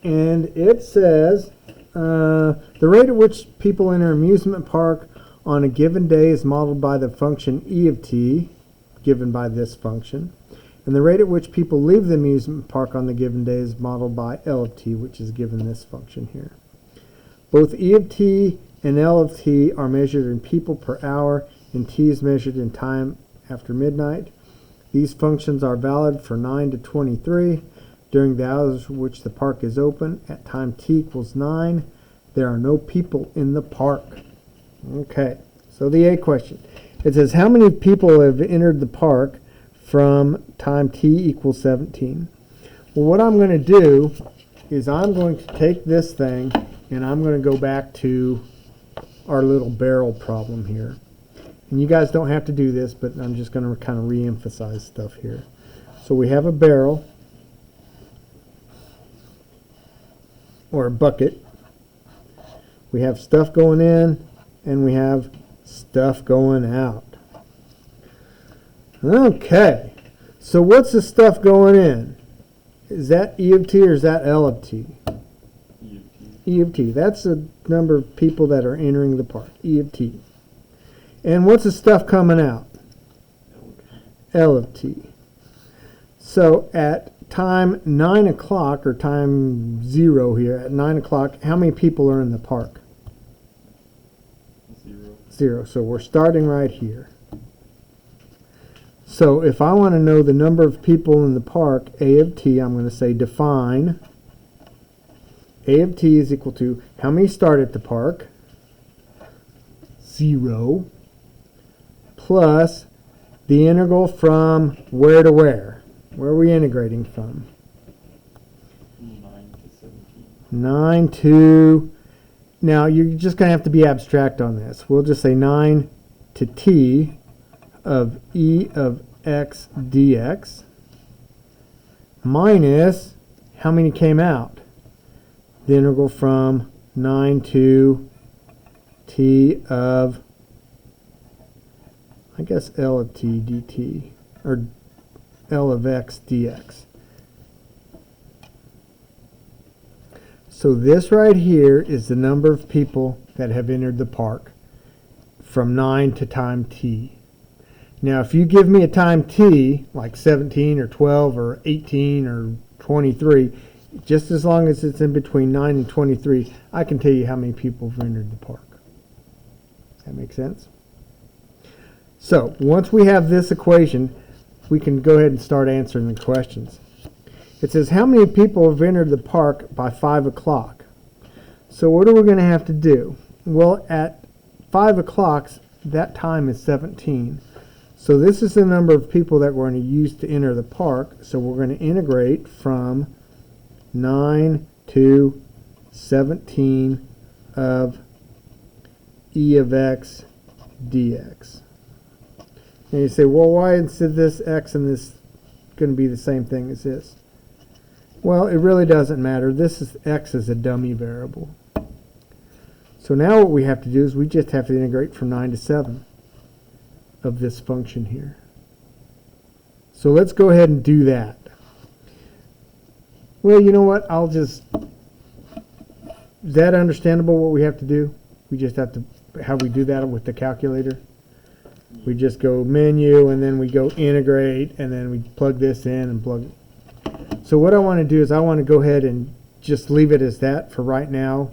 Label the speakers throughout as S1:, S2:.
S1: And it says the rate at which people enter an amusement park on a given day is modeled by the function e of t, given by this function. And the rate at which people leave the amusement park on the given day is modeled by L of t, which is given this function here. Both e of t and L of t are measured in people per hour, and t is measured in time after midnight. These functions are valid for 9 to 23 during the hours which the park is open. At time t equals 9, there are no people in the park. Okay, so the A question. It says, how many people have entered the park from time t equals 17? Well, what I'm going to do is I'm going to take this thing and I'm going to go back to our little barrel problem here. And you guys don't have to do this, but I'm just going to kind of re-emphasize stuff here. So we have a barrel, or a bucket. We have stuff going in, and we have stuff going out. Okay, so what's the stuff going in? Is that E of t or is that L of t?
S2: E of t.
S1: E of t. That's the number of people that are entering the park. E of t. And what's the stuff coming out? L of t. So at time 9 o'clock, or time 0 here, at 9 o'clock, how many people are in the park?
S2: 0.
S1: 0. So we're starting right here. So if I want to know the number of people in the park, A of t, I'm going to say define A of t is equal to how many start at the park? 0. Plus the integral from where to where? Where are we integrating from?
S2: 9 to 17.
S1: 9 to... Now, you're just going to have to be abstract on this. We'll just say 9 to t of e of x dx minus how many came out? The integral from 9 to t of, I guess, L of t dt, or L of x dx. So this right here is the number of people that have entered the park from 9 to time t. Now, if you give me a time t, like 17 or 12 or 18 or 23, just as long as it's in between 9 and 23, I can tell you how many people have entered the park. Does that make sense? So, once we have this equation, we can go ahead and start answering the questions. It says, how many people have entered the park by 5 o'clock? So what are we going to have to do? Well, at 5 o'clock, that time is 17. So this is the number of people that we're going to use to enter the park. So we're going to integrate from 9 to 17 of e of x dx. And you say, well, why is this x and this going to be the same thing as this? Well, it really doesn't matter. This is x is a dummy variable. So now what we have to do is we just have to integrate from 9 to 7 of this function here. So let's go ahead and do that. Well, you know what? Is that understandable what we have to do? We just have to, how we do that with the calculator? We just go menu and then we go integrate and then we plug this in and plug it. So what I want to do is I want to go ahead and just leave it as that for right now.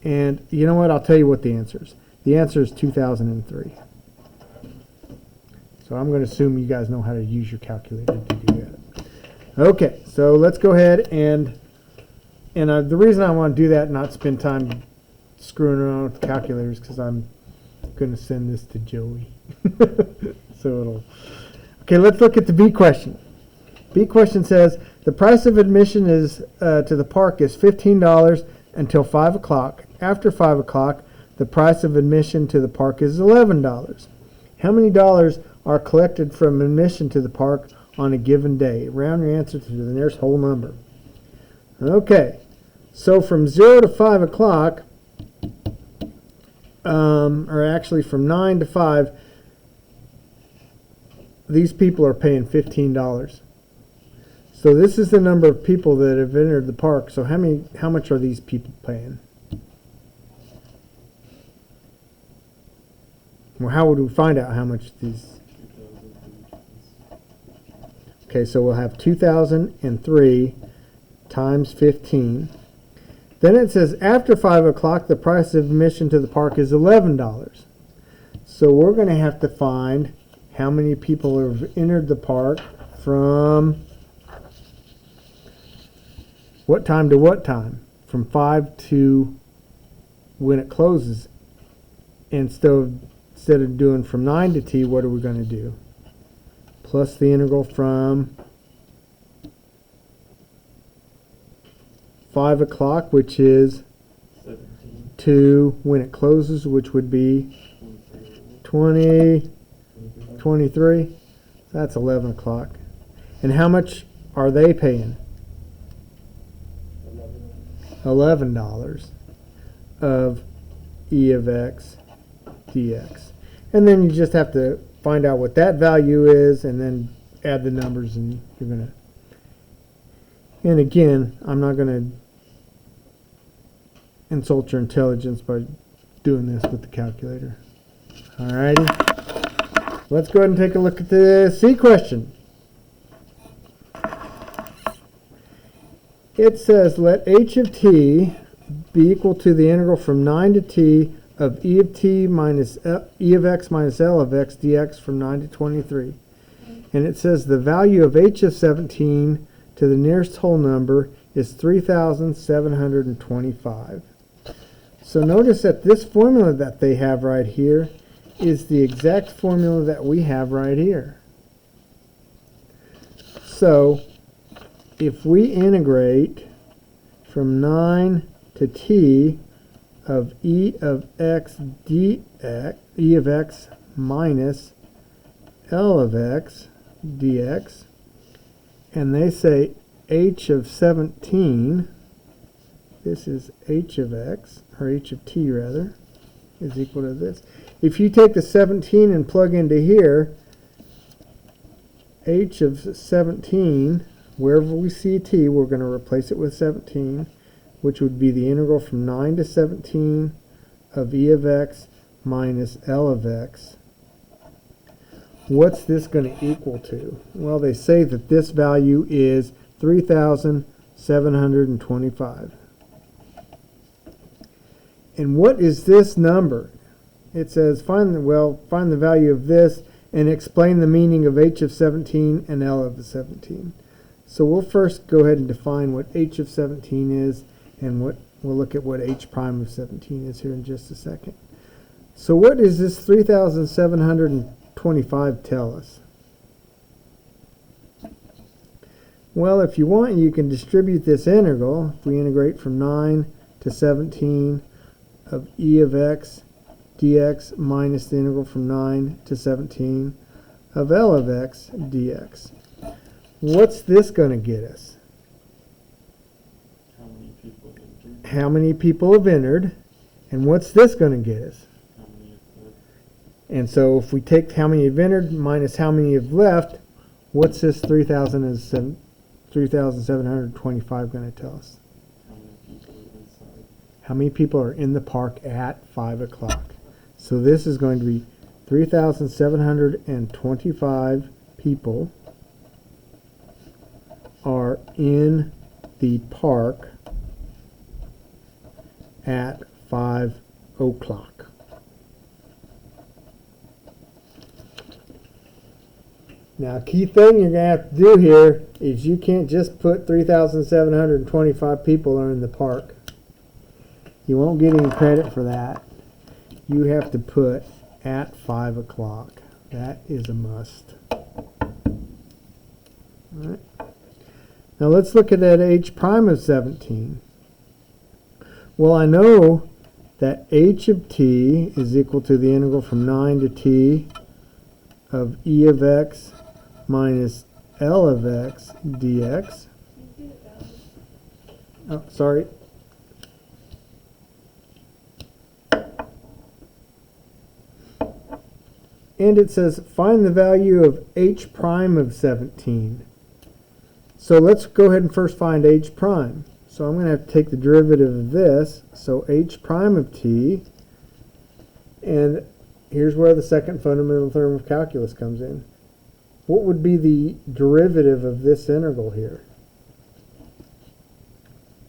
S1: And you know what? I'll tell you what the answer is. The answer is 2003. So I'm going to assume you guys know how to use your calculator to do that. Okay, so let's go ahead and the reason I want to do that and not spend time screwing around with calculators because I'm going to send this to Joey. Okay, let's look at the B question. B question says the price of admission is to the park is $15 until 5 o'clock. After 5 o'clock, the price of admission to the park is $11. How many dollars are collected from admission to the park on a given day? Round your answer to the nearest whole number. Okay, so from 0 to 5 o'clock, or actually from 9 to 5, these people are paying $15. So this is the number of people that have entered the park. So how much are these people paying? Well, how would we find out how much these?
S2: 2,000
S1: Okay, so we'll have 2003 times 15. Then it says after 5 o'clock, the price of admission to the park is $11. So we're going to have to find how many people have entered the park from what time to what time? From 5 to when it closes. Instead of doing from 9 to t, what are we going to do? Plus the integral from 5 o'clock, which is
S2: 17.
S1: to when it closes, which would be 23. That's 11 o'clock. And how much are they paying? $11 of e of x dx. And then you just have to find out what that value is and then add the numbers, and you're going to. And again, I'm not going to insult your intelligence by doing this with the calculator. Alrighty. Let's go ahead and take a look at the C question. It says let h of t be equal to the integral from 9 to t of e of t minus e of x minus L of x dx from 9 to 23. And it says the value of h of 17 to the nearest whole number is 3,725. So notice that this formula that they have right here is the exact formula that we have right here. So if we integrate from 9 to t of e of x dx, e of x minus L of x dx, and they say h of 17, this is h of x, or h of t rather, is equal to this. If you take the 17 and plug into here, h of 17, wherever we see t, we're going to replace it with 17, which would be the integral from 9 to 17 of e of x minus L of x. What's this going to equal to? Well, they say that this value is 3,725. And what is this number? It says find the value of this and explain the meaning of h of 17 and L of 17. So we'll first go ahead and define what h of 17 is, and we'll look at what h prime of 17 is here in just a second. So what does this 3,725 tell us? Well, if you want, you can distribute this integral. If we integrate from 9 to 17 of e of x dx minus the integral from 9 to 17 of L of x dx. What's this going to get us?
S2: How many people entered?
S1: How many people have entered? And what's this going to get us?
S2: How many have left?
S1: And so if we take how many have entered minus how many have left, what's this 3,725 going to tell us?
S2: How many people are inside?
S1: How many people are in the park at 5 o'clock? So this is going to be 3,725 people are in the park at 5 o'clock. Now, a key thing you're going to have to do here is you can't just put 3,725 people are in the park. You won't get any credit for that. You have to put at 5 o'clock. That is a must. All right. Now let's look at that h prime of 17. Well, I know that h of t is equal to the integral from 9 to t of e of x minus L of x dx. Oh, sorry. And it says find the value of h prime of 17. So let's go ahead and first find h prime. So I'm going to have to take the derivative of this. So h prime of t, and here's where the second fundamental theorem of calculus comes in. What would be the derivative of this integral here?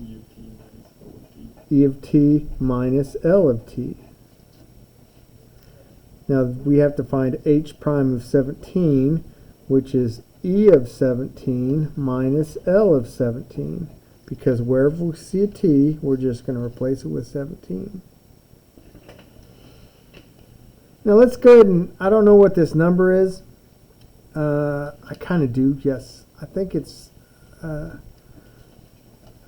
S2: E of t minus L of t.
S1: E of t minus L of t. Now we have to find h prime of 17, which is E of 17 minus L of 17. Because wherever we see a t, we're just going to replace it with 17. Now let's go ahead and, I don't know what this number is. I kind of do, yes. I think it's, I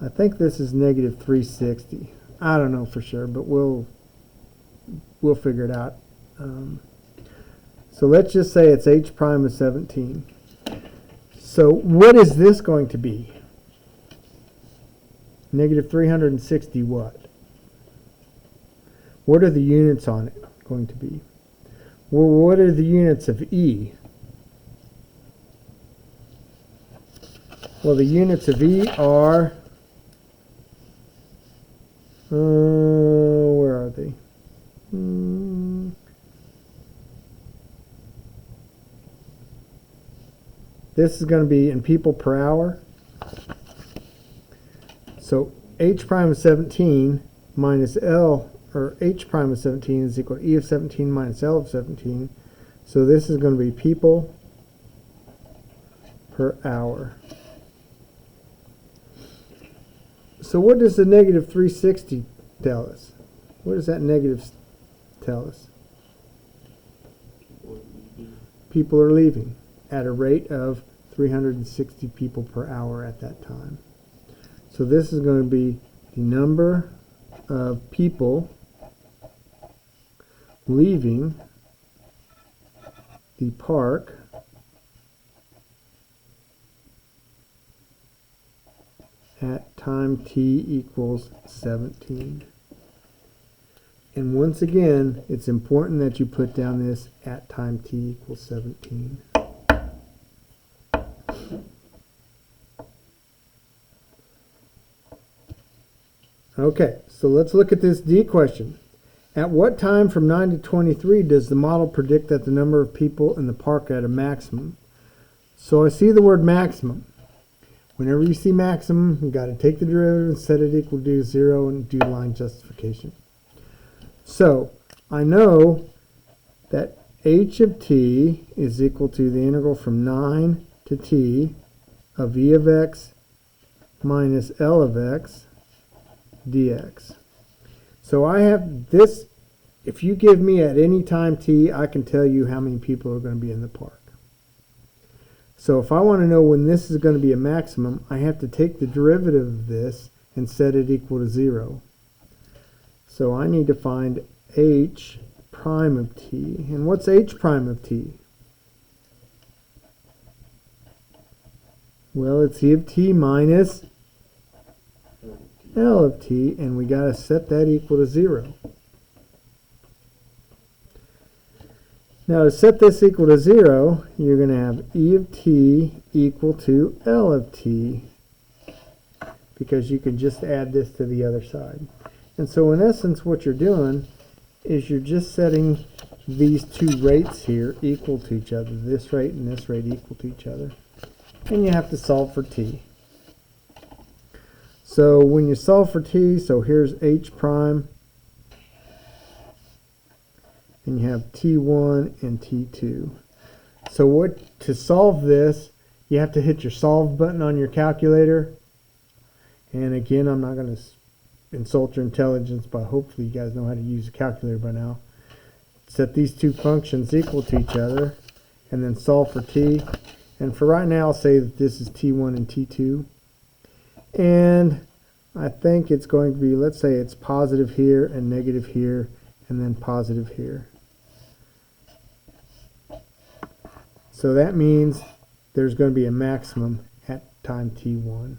S1: think this is negative 360. I don't know for sure, but we'll figure it out. So let's just say it's h prime of 17. So what is this going to be? Negative 360 what? What are the units on it going to be? Well, what are the units of E? Well, the units of E are, where are they? This is going to be in people per hour. So h prime of 17 minus L, or h prime of 17 is equal to E of 17 minus L of 17. So this is going to be people per hour. So what does the negative 360 tell us? What does that negative tell us? People are leaving at a rate of 360 people per hour at that time. So this is going to be the number of people leaving the park at time t equals 17. And once again, it's important that you put down this at time t equals 17. Okay, so let's look at this D question. At what time from 9 to 23 does the model predict that the number of people in the park are at a maximum? So I see the word maximum. Whenever you see maximum, you've got to take the derivative and set it equal to 0 and do line justification. So I know that h of t is equal to the integral from 9 to t of e of x minus L of x dx. So I have this, if you give me at any time t, I can tell you how many people are going to be in the park. So if I want to know when this is going to be a maximum, I have to take the derivative of this and set it equal to 0. So I need to find h prime of t. And what's h prime of t? Well, it's e of t minus L of t, and we got to set that equal to 0. Now to set this equal to 0, you're going to have e of t equal to L of t, because you can just add this to the other side. And so in essence what you're doing is you're just setting these two rates here equal to each other, this rate and this rate equal to each other. And you have to solve for t. So when you solve for t, so here's h prime, and you have t1 and t2. So to solve this, you have to hit your solve button on your calculator. And again, I'm not going to insult your intelligence, but hopefully you guys know how to use a calculator by now. Set these two functions equal to each other, and then solve for t. And for right now, I'll say that this is t1 and t2. And I think it's going to be, let's say it's positive here and negative here, and then positive here. So that means there's going to be a maximum at time t1.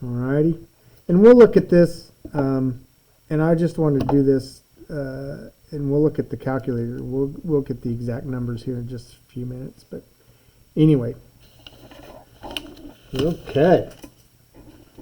S1: Alrighty. And we'll look at this, and I just wanted to do this, and we'll look at the calculator. We'll get the exact numbers here in just a few minutes, but Anyway. Okay.